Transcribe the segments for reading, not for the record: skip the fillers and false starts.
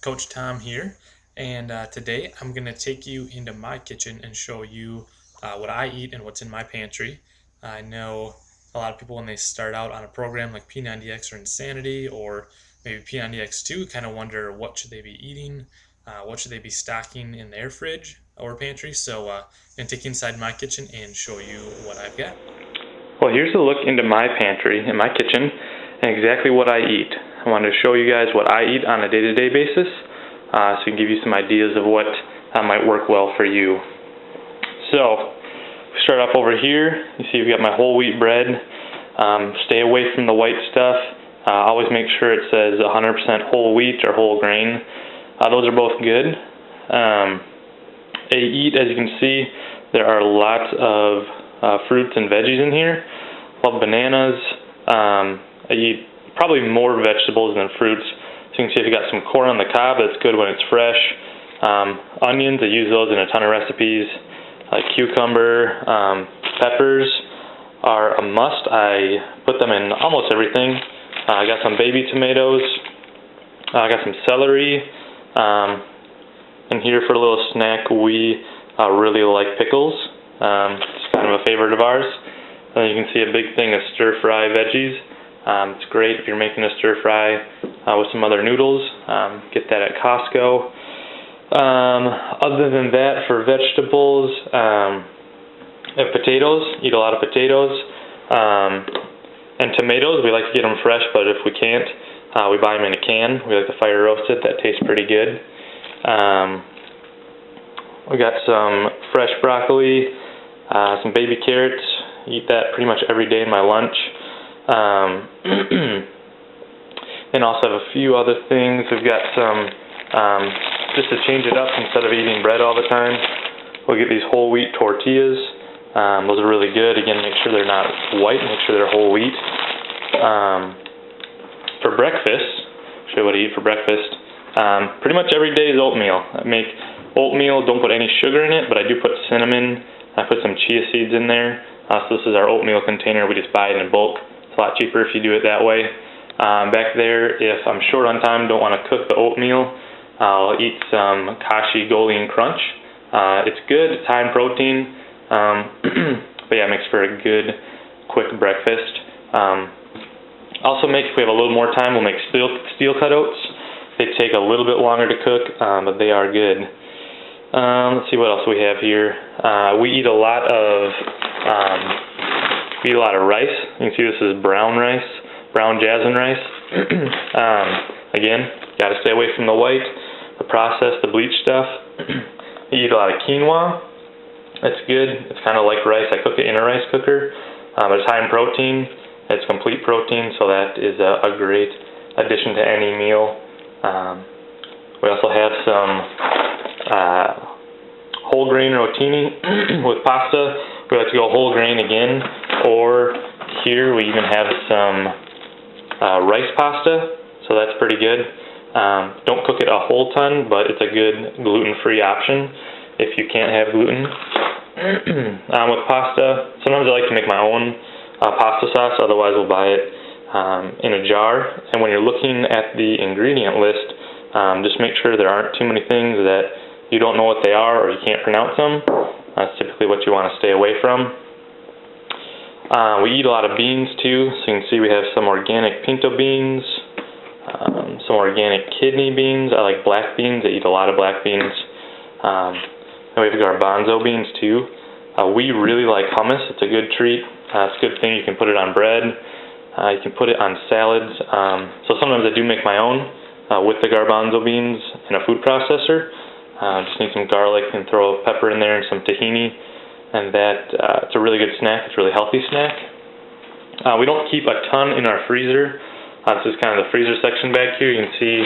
Coach Tom here, and today I'm going to take you into my kitchen and show you what I eat and what's in my pantry. I know a lot of people when they start out on a program like P90X or Insanity or maybe P90X2 kind of wonder what should they be eating, what should they be stocking in their fridge or pantry. So I'm going to take you inside my kitchen and show you what I've got. Well, here's a look into my pantry, in my kitchen, and exactly what I eat. I wanted to show you guys what I eat on a day-to-day basis, so I can give you some ideas of what might work well for you. So, we start off over here. You see we've got my whole wheat bread. Stay away from the white stuff. Always make sure it says 100% whole wheat or whole grain. Those are both good. I eat, as you can see, there are lots of fruits and veggies in here. Love bananas. I eat probably more vegetables than fruits. So you can see if you got some corn on the cob, that's good when it's fresh. Onions, I use those in a ton of recipes. Cucumber, peppers are a must. I put them in almost everything. I got some baby tomatoes. I got some celery. And here for a little snack, we really like pickles. It's kind of a favorite of ours. You can see a big thing of stir-fry veggies. It's great if you're making a stir-fry with some other noodles. Get that at Costco. Other than that, for vegetables, potatoes, eat a lot of potatoes. And tomatoes, we like to get them fresh, but if we can't, we buy them in a can. We like to fire roast it. That tastes pretty good. We got some fresh broccoli, some baby carrots. Eat that pretty much every day in my lunch. And also have a few other things. We've got some, just to change it up instead of eating bread all the time, we'll get these whole wheat tortillas. Those are really good. Again, make sure they're not white, make sure they're whole wheat. For breakfast, I'll show you what I eat for breakfast. Pretty much every day is oatmeal. I make oatmeal, don't put any sugar in it, but I do put cinnamon. I put some chia seeds in there. So this is our oatmeal container. We just buy it in bulk. It's a lot cheaper if you do it that way. Back there, if I'm short on time, don't want to cook the oatmeal, I'll eat some Kashi Golian Crunch. It's good. It's high in protein. But yeah, it makes for a good, quick breakfast. Also, if we have a little more time, we'll make steel cut oats. They take a little bit longer to cook, but they are good. Let's see what else we have here. We eat a lot of rice. You can see this is brown rice, brown jasmine rice. Again, got to stay away from the white, the processed, the bleached stuff. We eat a lot of quinoa. That's good. It's kind of like rice. I cook it in a rice cooker, but it's high in protein. It's complete protein, so that is a great addition to any meal. We also have some whole grain rotini with pasta. We like to go whole grain again, or here we even have some rice pasta, so that's pretty good. Don't cook it a whole ton, but it's a good gluten-free option if you can't have gluten. With pasta, sometimes I like to make my own pasta sauce, otherwise we'll buy it in a jar. And when you're looking at the ingredient list, just make sure there aren't too many things that you don't know what they are or you can't pronounce them. That's typically what you want to stay away from. We eat a lot of beans too, so you can see we have some organic pinto beans, some organic kidney beans. I like black beans. I eat a lot of black beans. And we have garbanzo beans too. We really like hummus. It's a good treat. It's a good thing. You can put it on bread. You can put it on salads. So sometimes I do make my own with the garbanzo beans in a food processor. Just need some garlic and throw a pepper in there and some tahini. And it's a really good snack. It's a really healthy snack. We don't keep a ton in our freezer. This is kind of the freezer section back here. You can see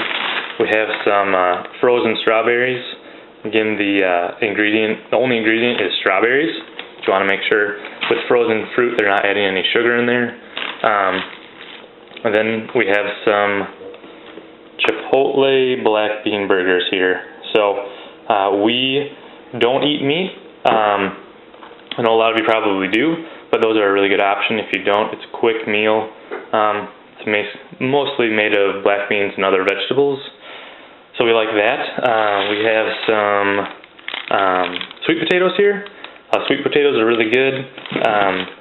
we have some frozen strawberries. Again, the only ingredient is strawberries. You want to make sure with frozen fruit they're not adding any sugar in there. And then we have some Chipotle black bean burgers here. So we don't eat meat. I know a lot of you probably do, but those are a really good option. If you don't, it's a quick meal. It's mostly made of black beans and other vegetables. So we like that. We have some sweet potatoes here. Sweet potatoes are really good.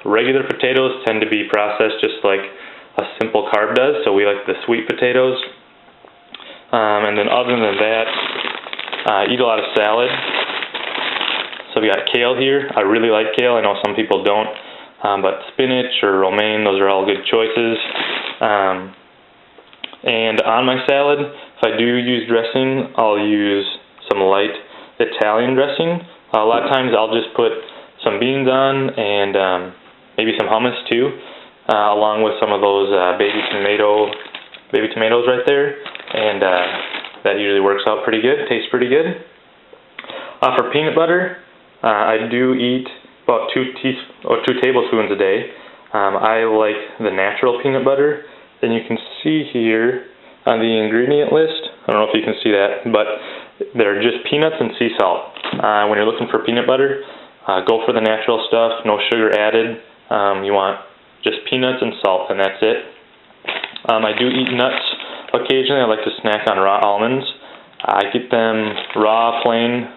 Regular potatoes tend to be processed just like a simple carb does, so we like the sweet potatoes. And then other than that, eat a lot of salad. So we got kale here. I really like kale. I know some people don't, but spinach or romaine, those are all good choices. And on my salad, if I do use dressing, I'll use some light Italian dressing. A lot of times I'll just put some beans on and maybe some hummus too, along with some of those baby tomatoes right there, and that usually works out pretty good, tastes pretty good. For peanut butter, I do eat about 2 tablespoons a day. I like the natural peanut butter. Then you can see here on the ingredient list, I don't know if you can see that, but they're just peanuts and sea salt. When you're looking for peanut butter, go for the natural stuff, no sugar added. You want just peanuts and salt, and that's it. I do eat nuts occasionally. I like to snack on raw almonds. I get them raw, plain,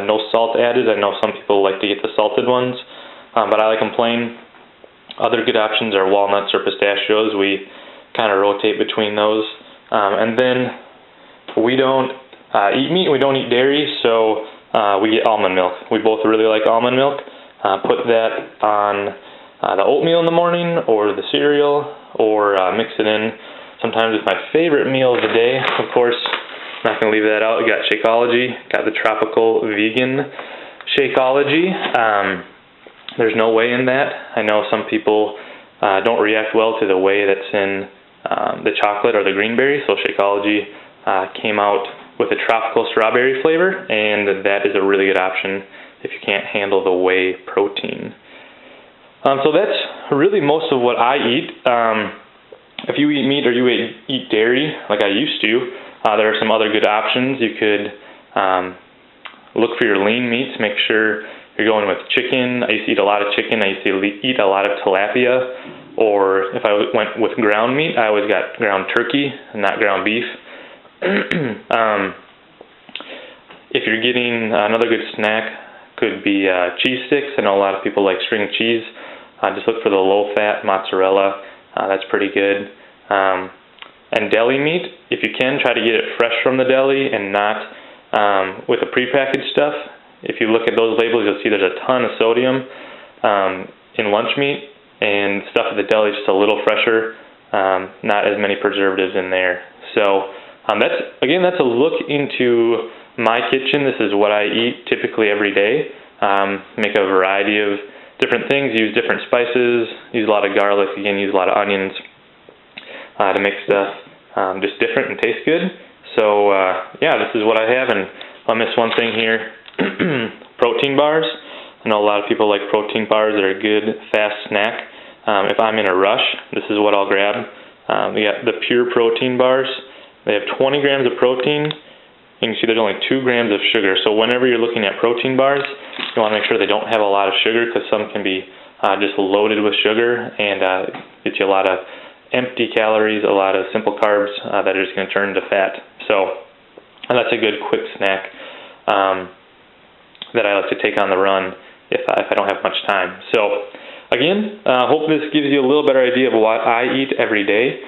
no salt added. I know some people like to get the salted ones, but I like them plain. Other good options are walnuts or pistachios. We kind of rotate between those. And then we don't eat meat, we don't eat dairy, so we get almond milk. We both really like almond milk. Put that on the oatmeal in the morning or the cereal, or mix it in. Sometimes it's my favorite meal of the day. Of course, I'm not going to leave that out. We got Shakeology, got the tropical vegan Shakeology. There's no whey in that. I know some people don't react well to the whey that's in the chocolate or the green berry, so Shakeology came out with a tropical strawberry flavor, and that is a really good option if you can't handle the whey protein. So that's really most of what I eat. If you eat meat or you eat dairy, like I used to, there are some other good options. You could look for your lean meats, make sure you're going with chicken. I used to eat a lot of chicken. I used to eat a lot of tilapia. Or if I went with ground meat, I always got ground turkey and not ground beef. If you're getting another good snack, could be cheese sticks. I know a lot of people like string cheese. Just look for the low-fat mozzarella. That's pretty good. And deli meat, if you can, try to get it fresh from the deli and not with the prepackaged stuff. If you look at those labels, you'll see there's a ton of sodium in lunch meat, and stuff at the deli is just a little fresher, not as many preservatives in there. So that's a look into my kitchen. This is what I eat typically every day. Make a variety of different things, use different spices, use a lot of garlic, again, use a lot of onions to make stuff just different and taste good. So yeah, this is what I have, and I'll miss one thing here. Protein bars. I know a lot of people like protein bars. They're a good fast snack. If I'm in a rush, this is what I'll grab. We got the pure protein bars. They have 20 grams of protein. You can see there's only 2 grams of sugar. So whenever you're looking at protein bars, you want to make sure they don't have a lot of sugar, because some can be just loaded with sugar and get you a lot of empty calories, a lot of simple carbs that are just going to turn into fat. So that's a good quick snack that I like to take on the run if I don't have much time. So again, hope this gives you a little better idea of what I eat every day.